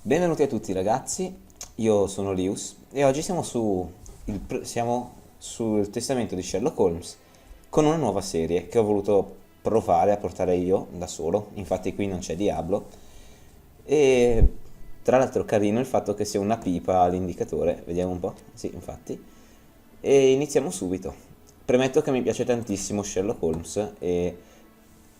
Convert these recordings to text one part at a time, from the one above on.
Benvenuti a tutti ragazzi, io sono Lius e oggi siamo sul Testamento di Sherlock Holmes con una nuova serie che ho voluto provare a portare io da solo, infatti qui non c'è Diablo e tra l'altro carino il fatto che sia una pipa all'indicatore, vediamo un po', sì infatti, e iniziamo subito. Premetto che mi piace tantissimo Sherlock Holmes e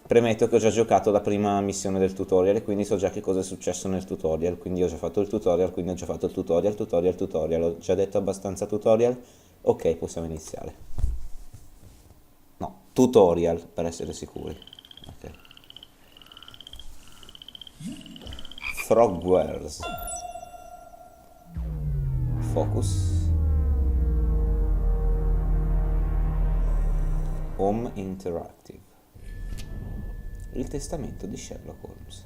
premetto che ho già giocato la prima missione del tutorial e quindi so già che cosa è successo nel tutorial, quindi ho già fatto il tutorial, quindi ho già fatto il tutorial, ho già detto abbastanza tutorial, ok, possiamo iniziare. No, tutorial per essere sicuri. Ok. Frogwares. Focus. Home Interactive. Il testamento di Sherlock Holmes.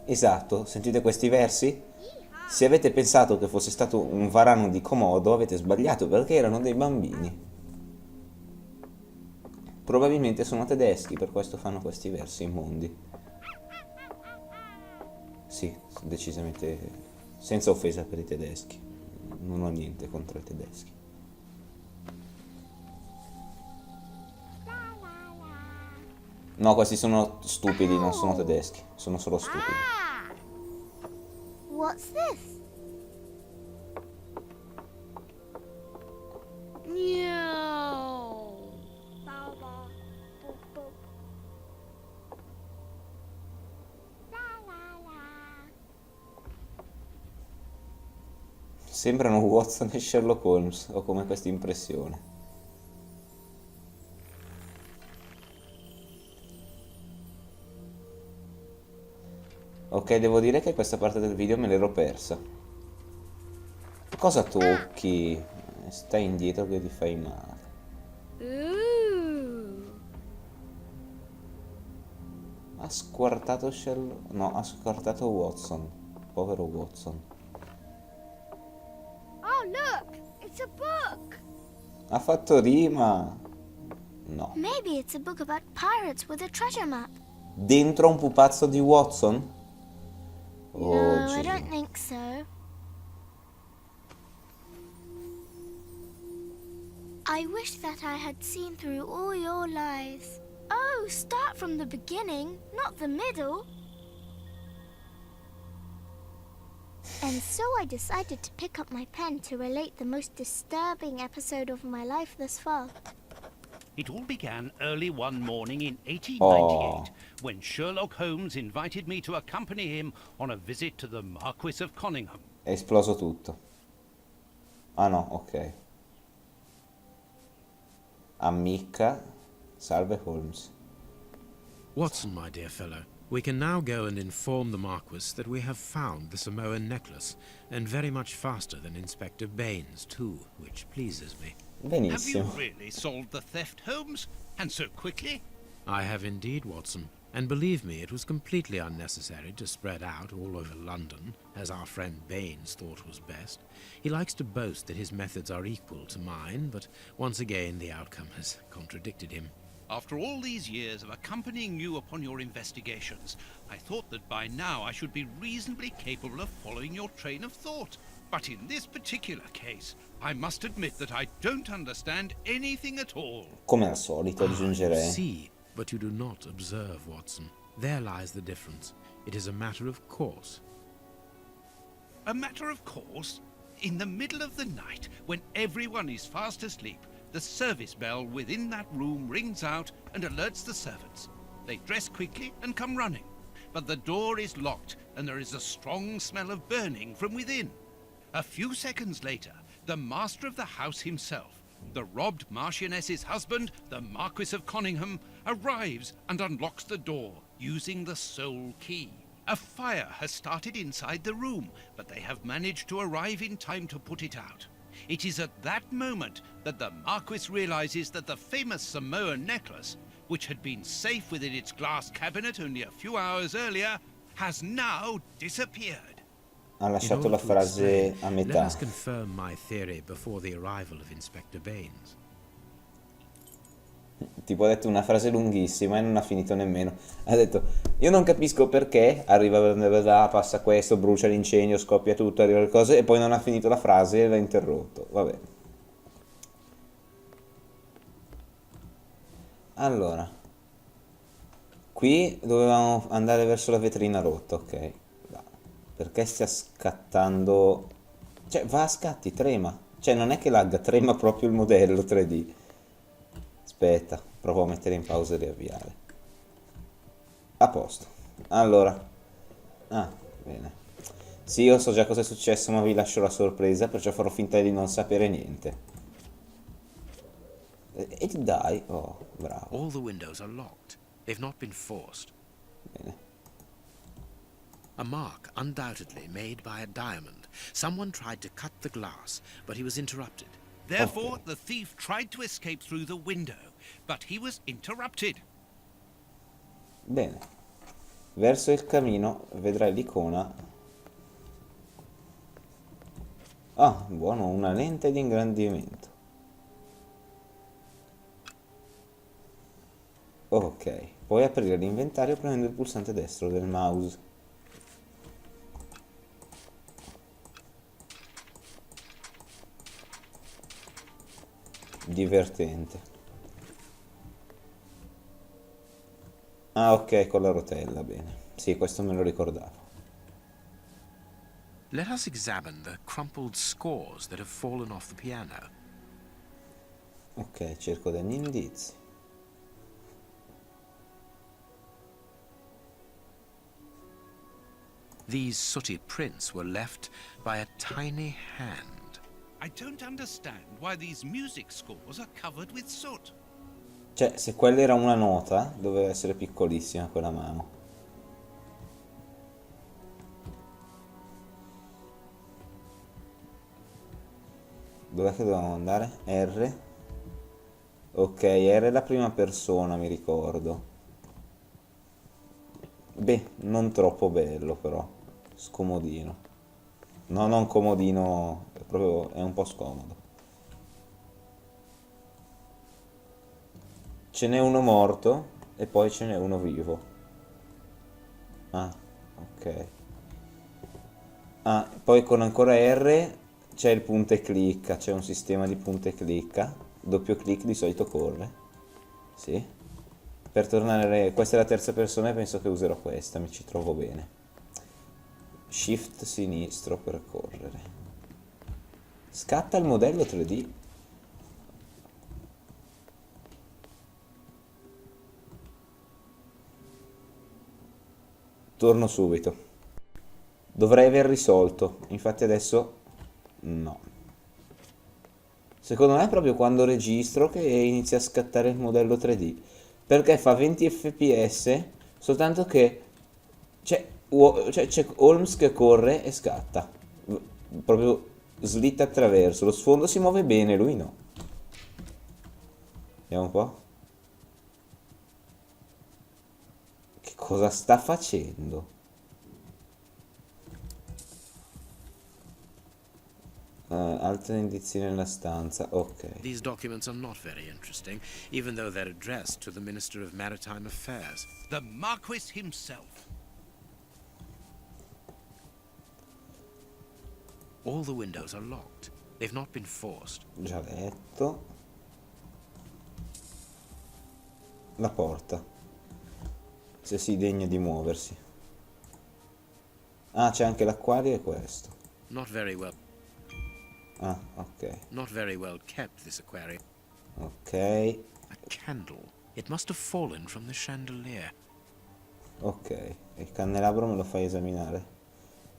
Esatto, sentite questi versi? Se avete pensato che fosse stato un varano di Comodo, avete sbagliato perché erano dei bambini. Probabilmente sono tedeschi, per questo fanno questi versi immondi. Sì, decisamente senza offesa per i tedeschi. Non ho niente contro i tedeschi. No, questi sono stupidi, non sono tedeschi, sono solo stupidi. What's this? No. Sembrano Watson e Sherlock Holmes, ho come questa impressione. Ok, devo dire che questa parte del video me l'ero persa. Cosa tocchi? Stai indietro che ti fai male. Ooh. Ha squartato Sherlock... No, ha squartato Watson. Povero Watson. Oh, look! It's a book! Ha fatto rima! No. Maybe it's a book about pirates with a treasure map. Dentro un pupazzo di Watson? Oh, No, I Gesù. don't think so. I wish that I had seen through all your lies. Oh, start from the beginning, not the middle. And so I decided to pick up my pen to relate the most disturbing episode of my life thus far. It all began early one morning in 1898, Oh. when Sherlock Holmes invited me to accompany him on a visit to the Marquis of Conyngham. È esploso tutto. Ah no, ok. Ammicca. Salve Holmes. Watson, my dear fellow, we can now go and inform the Marquis that we have found the Samoan necklace, and very much faster than Inspector Baines, too, which pleases me. Have you Benissimo. really solved the theft, Holmes? And so quickly? I have indeed, Watson, and believe me, it was completely unnecessary to spread out all over London, as our friend Baines thought was best. He likes to boast that his methods are equal to mine, but once again the outcome has contradicted him. After all these years of accompanying you upon your investigations, I thought that by now I should be reasonably capable of following your train of thought. But in this particular case, I must admit that I don't understand anything at all. Come al solito You aggiungerei. see, but you do not observe, Watson. There lies the difference. It is a matter of course. A matter of course, in the middle of the night, when everyone is fast asleep, the service bell within that room rings out and alerts the servants. They dress quickly and come running, but the door is locked and there is a strong smell of burning from within. A few seconds later, the master of the house himself, the robbed Marchioness's husband, the Marquis of Conyngham, arrives and unlocks the door using the sole key. A fire has started inside the room, but they have managed to arrive in time to put it out. It is at that moment that the Marquis realizes that the famous Samoan necklace, which had been safe within its glass cabinet only a few hours earlier, has now disappeared. Ha In lasciato order la to frase explain, a let metà. us confirm my theory before the arrival of Inspector Baines. Tipo ha detto una frase lunghissima e non ha finito nemmeno. Ha detto, io non capisco perché, arriva, passa questo, brucia l'incendio, scoppia tutto, arriva le cose, e poi non ha finito la frase e l'ha interrotto. Vabbè. Allora, qui dovevamo andare verso la vetrina rotta, ok. Va. Perché stia scattando... Cioè, va a scatti, trema. Cioè, non è che lagga, trema proprio il modello 3D. Aspetta, provo a mettere in pausa e riavviare. A posto. Allora. Ah, bene. Sì, io so già cosa è successo, ma vi lascio la sorpresa, perciò farò finta di non sapere niente. E dai, oh, bravo. All the windows are locked. They've not been forced. Bene. A mark, undoubtedly made by a diamond. Someone tried to cut the glass, but he was interrupted. Therefore, Okay. the thief tried to escape through the window, but he was interrupted. Bene. Verso il camino vedrai l'icona. Ah, buono, una lente di ingrandimento. Ok, puoi aprire l'inventario premendo il pulsante destro del mouse. Divertente. Ah, ok, con la rotella, bene. Sì, questo me lo ricordavo. Let us examine the crumpled scores that have fallen off the piano. Ok, cerco degli indizi. These sooty prints were left by a tiny hand. I don't understand why these music scores are covered with soot. Cioè, se quella era una nota, doveva essere piccolissima quella mano. Dov'è che dovevamo andare? R. Ok, R è la prima persona, mi ricordo. Beh, non troppo bello però. Scomodino. No, non comodino, è proprio, è un po' scomodo. Ce n'è uno morto e poi ce n'è uno vivo. Ah, ok. Ah, poi con ancora R c'è il punta e clicca, c'è un sistema di punta e clicca. Doppio clic di solito corre. Sì. Per tornare, questa è la terza persona e penso che userò questa, mi ci trovo bene. Shift sinistro per correre. Scatta il modello 3D. Torno subito. Dovrei aver risolto, infatti adesso no. Secondo me è proprio quando registro che inizia a scattare il modello 3D, perché fa 20 fps, soltanto che c'è Holmes che corre e scatta. Proprio slitta attraverso, lo sfondo si muove bene, lui no. Vediamo un po'. Che cosa sta facendo? Altri indizi nella stanza, ok. These documents are not very interesting, even though they're addressed to the Minister of Maritime Affairs. The Marquis himself. All the windows are locked. They've not been forced. Già letto. La porta. Se si degna di muoversi. Ah, c'è anche l'acquario e questo. Not very well. Ah, ok. Not very well kept, this aquarium. Ok. A candle. It must have fallen from the chandelier. Ok. Il candelabro me lo fai esaminare?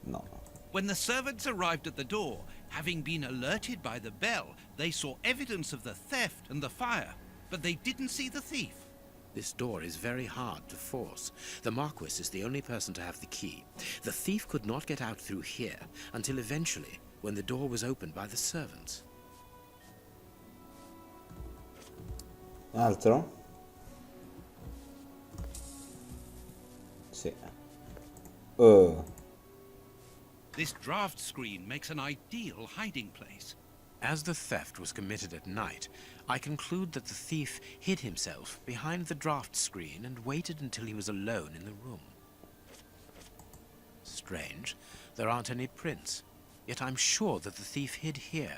No. When the servants arrived at the door, having been alerted by the bell, they saw evidence of the theft and the fire, but they didn't see the thief. This door is very hard to force. The Marquis is the only person to have the key. The thief could not get out through here until eventually, when the door was opened by the servants. Altro? Sì. This draft screen makes an ideal hiding place. As the theft was committed at night, I conclude that the thief hid himself behind the draft screen and waited until he was alone in the room. Strange, there aren't any prints, yet I'm sure that the thief hid here.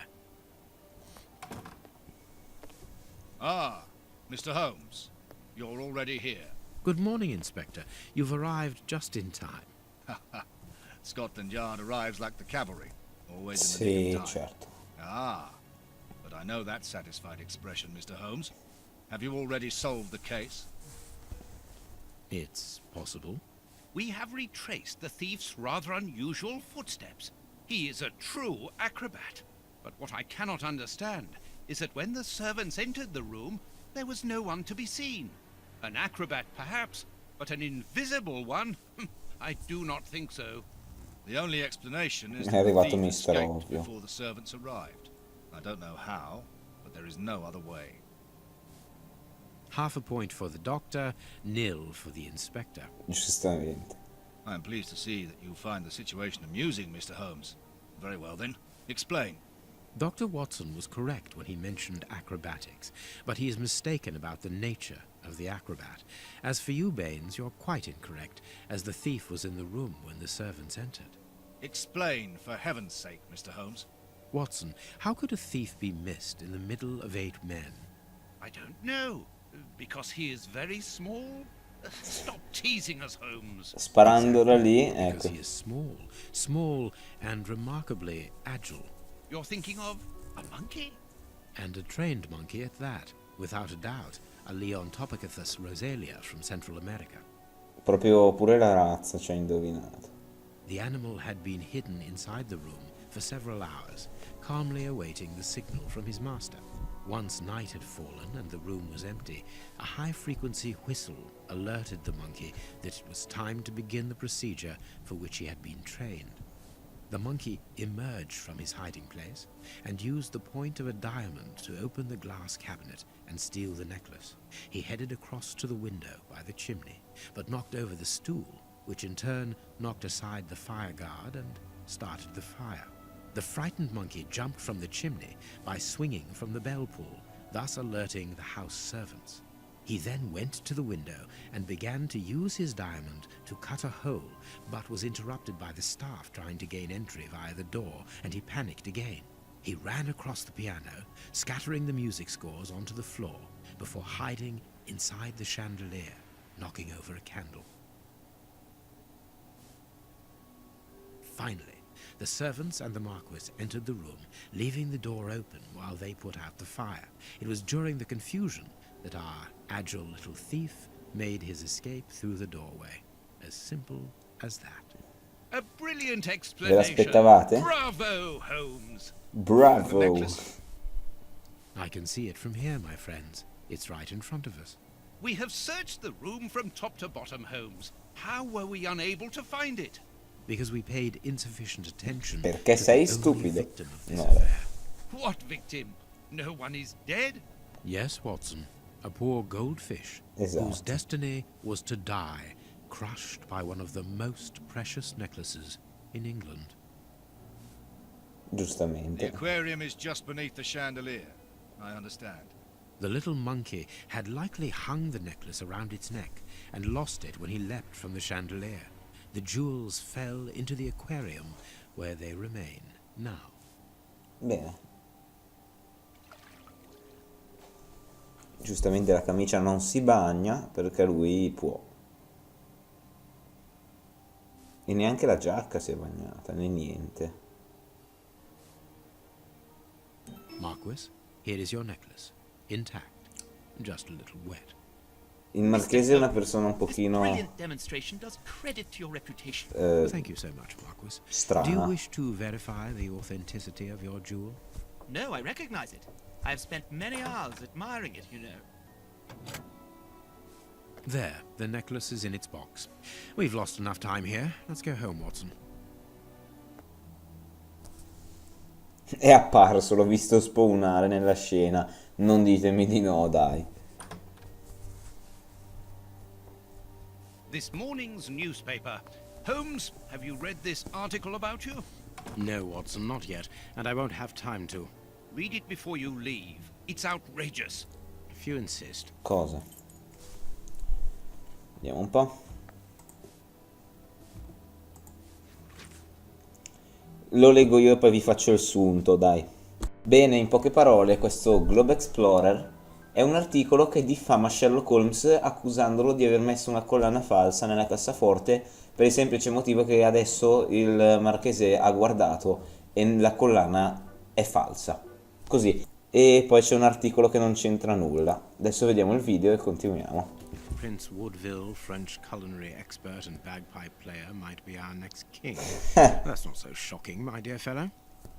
Ah, Mr. Holmes, you're already here. Good morning, Inspector. You've arrived just in time. Scotland Yard arrives like the cavalry, always in the nick Sì, of time. certo. Ah, but I know that satisfied expression, Mr. Holmes. Have you already solved the case? It's possible. We have retraced the thief's rather unusual footsteps. He is a true acrobat. But what I cannot understand is that when the servants entered the room, there was no one to be seen. An acrobat, perhaps, but an invisible one? I do not think so. The only explanation is È that the arrivato thief Mister escaped Ovvio. before the servants arrived. I don't know how, but there is no other way. Half a point for the doctor, nil for the inspector. Giustamente. I am pleased to see that you find the situation amusing, Mr. Holmes. Very well then, explain. Dr. Watson was correct when he mentioned acrobatics, but he is mistaken about the nature of the acrobat. As for you, Baines, you're quite incorrect, as the thief was in the room when the servants entered. Explain, for heaven's sake, Mr. Holmes. Watson, how could a thief be missed in the middle of 8 men? I don't know. Because he is very small? Stop teasing us, Holmes. Sparandola lì, Because ecco. he is small, small and remarkably agile. You're thinking of a monkey? And a trained monkey at that, without a doubt, a Leontopithecus rosalia from Central America. Proprio pure la razza ci ha indovinato. The animal had been hidden inside the room for several hours, calmly awaiting the signal from his master. Once night had fallen and the room was empty, a high-frequency whistle alerted the monkey that it was time to begin the procedure for which he had been trained. The monkey emerged from his hiding place and used the point of a diamond to open the glass cabinet and steal the necklace. He headed across to the window by the chimney, but knocked over the stool, which in turn knocked aside the fire guard and started the fire. The frightened monkey jumped from the chimney by swinging from the bell pull, thus alerting the house servants. He then went to the window and began to use his diamond to cut a hole, but was interrupted by the staff trying to gain entry via the door, and he panicked again. He ran across the piano, scattering the music scores onto the floor, before hiding inside the chandelier, knocking over a candle. Finally, the servants and the Marquis entered the room, leaving the door open while they put out the fire. It was during the confusion that our agile little thief made his escape through the doorway. As simple as that. A brilliant Ve explanation. l'aspettavate? Bravo, Holmes. The Bravo! necklace. I can see it from here, my friends. It's right in front of us. We have searched the room from top to bottom, Holmes. How were we unable to find it? Because we paid insufficient attention Perché to sei the only stupido. victim of this No. affair. What victim? No one is dead? Yes, Watson, a poor goldfish Esatto. whose destiny was to die, crushed by one of the most precious necklaces in England. The Giustamente. aquarium is just beneath the chandelier. I understand. The little monkey had likely hung the necklace around its neck and lost it when he leapt from the chandelier. The jewels fell into the aquarium, where they remain now. Bene. Giustamente la camicia non si bagna perché lui può. E neanche la giacca si è bagnata, né niente. Marquis, here is your necklace, intact, just a little wet. Il marchese è una persona un This pochino brilliant demonstration does credit to your reputation. Thank you so much, Marquis. Do you strana. wish to verify the authenticity of your jewel? No, I recognize it. I have spent many hours admiring it, you know. There, the necklace is in its box. We've lost enough time here. Let's go home, Watson. È apparso, l'ho visto spawnare nella scena. Non ditemi di no, dai. This morning's newspaper. Holmes, have you read this article about you? No, Watson, not yet, and I won't have time to. Read it before you leave. It's outrageous. If you insist. Cosa? Vediamo un po'. Lo leggo io e poi vi faccio il sunto, dai. Bene, in poche parole, questo Globe Explorer è un articolo che diffama Sherlock Holmes accusandolo di aver messo una collana falsa nella cassaforte per il semplice motivo che adesso il marchese ha guardato e la collana è falsa. Così. E poi c'è un articolo che non c'entra nulla. Adesso vediamo il video e continuiamo. Prince Woodville, French culinary expert and bagpipe player, might be our next king. That's not so shocking, my dear fellow.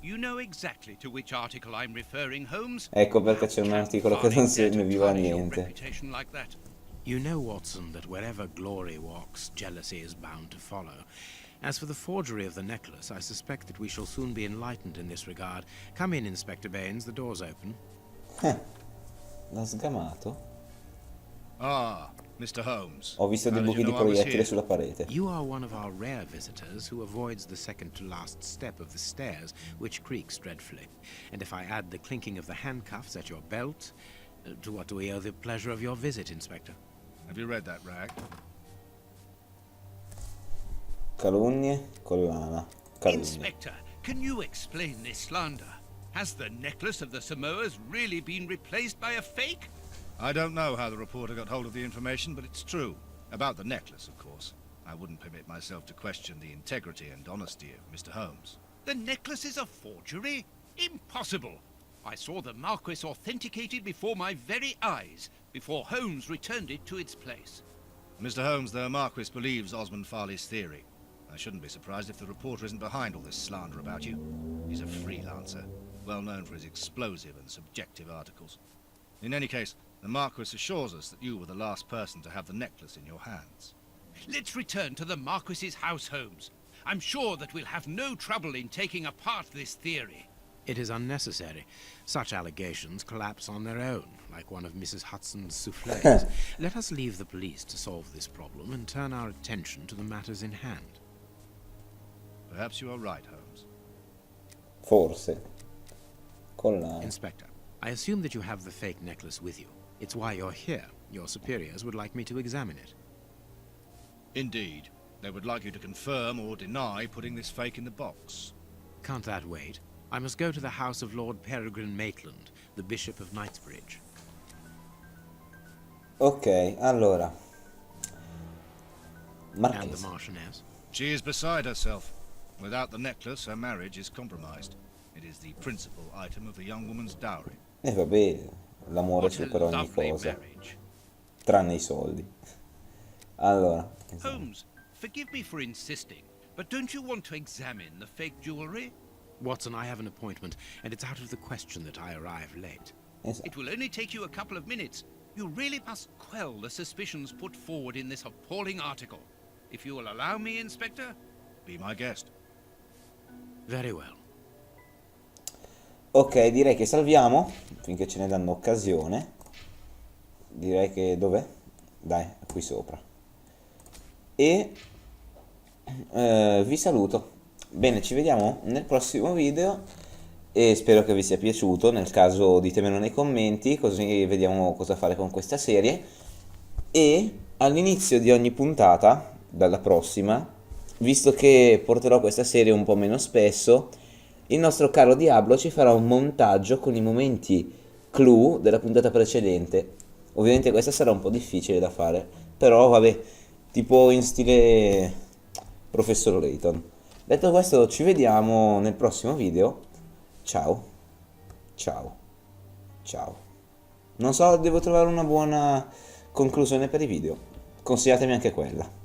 You know exactly to which article I'm referring, Holmes. Ecco perché c'è un articolo che non serviva a niente. Reputation like that. You know, Watson, that wherever glory walks, jealousy is bound to follow. As for the forgery of the necklace, I suspect that we shall soon be enlightened in this regard. Come in, Inspector Baines, the door's open. L'ha sgamato? Ah, Mr. Holmes. Ho visto dei How did buchi you di know I was proiettile here? sulla parete. You are one of our rare visitors who avoids the second to last step of the stairs, which creaks dreadfully. And if I add the clinking of the handcuffs at your belt, to what do we owe the pleasure of your visit, Inspector? Have you read that, Rag? Calunnie, collana. Calunnie. Inspector, can you explain this slander? Has the necklace of the Samoas really been replaced by a fake? I don't know how the reporter got hold of the information, but it's true. About the necklace, of course. I wouldn't permit myself to question the integrity and honesty of Mr. Holmes. The necklace is a forgery? Impossible! I saw the Marquis authenticated before my very eyes, before Holmes returned it to its place. Mr. Holmes, the Marquis believes Osmond Farley's theory. I shouldn't be surprised if the reporter isn't behind all this slander about you. He's a freelancer, well known for his explosive and subjective articles. In any case, the Marquis assures us that you were the last person to have the necklace in your hands. Let's return to the Marquis's house, Holmes. I'm sure that we'll have no trouble in taking apart this theory. It is unnecessary. Such allegations collapse on their own, like one of Mrs. Hudson's soufflés. Let us leave the police to solve this problem and turn our attention to the matters in hand. Perhaps you are right, Holmes. Forse. Collana. Inspector, I assume that you have the fake necklace with you. It's why you're here. Your superiors would like me to examine it. Indeed. They would like you to confirm or deny putting this fake in the box. Can't that wait? I must go to the house of Lord Peregrine Maitland, the Bishop of Knightsbridge. Ok, allora. And Marchese. the Marchioness. She is beside herself. Without the necklace, her marriage is compromised. It is the principal item of the young woman's dowry. E vabbè, l'amore What a supera ogni lovely cosa, marriage. tranne i soldi. Allora, Holmes, forgive me for insisting, but don't you want to examine the fake jewelry? Watson, I have an appointment, and it's out of the question that I arrive late. esatto. It will only take you a couple of minutes. You really must quell the suspicions put forward in this appalling article. If you will allow me, Inspector? Be my guest. Very well. Ok, direi che salviamo finché ce ne danno occasione. Direi che dov'è? Dai, qui sopra. E vi saluto. Bene, ci vediamo nel prossimo video e spero che vi sia piaciuto. Nel caso ditemelo nei commenti, così vediamo cosa fare con questa serie. E all'inizio di ogni puntata, dalla prossima, visto che porterò questa serie un po' meno spesso, il nostro caro Diablo ci farà un montaggio con i momenti clou della puntata precedente. Ovviamente questa sarà un po' difficile da fare, però vabbè, tipo in stile Professor Layton. Detto questo, ci vediamo nel prossimo video. Ciao, ciao, ciao. Non so, devo trovare una buona conclusione per i video. Consigliatemi anche quella.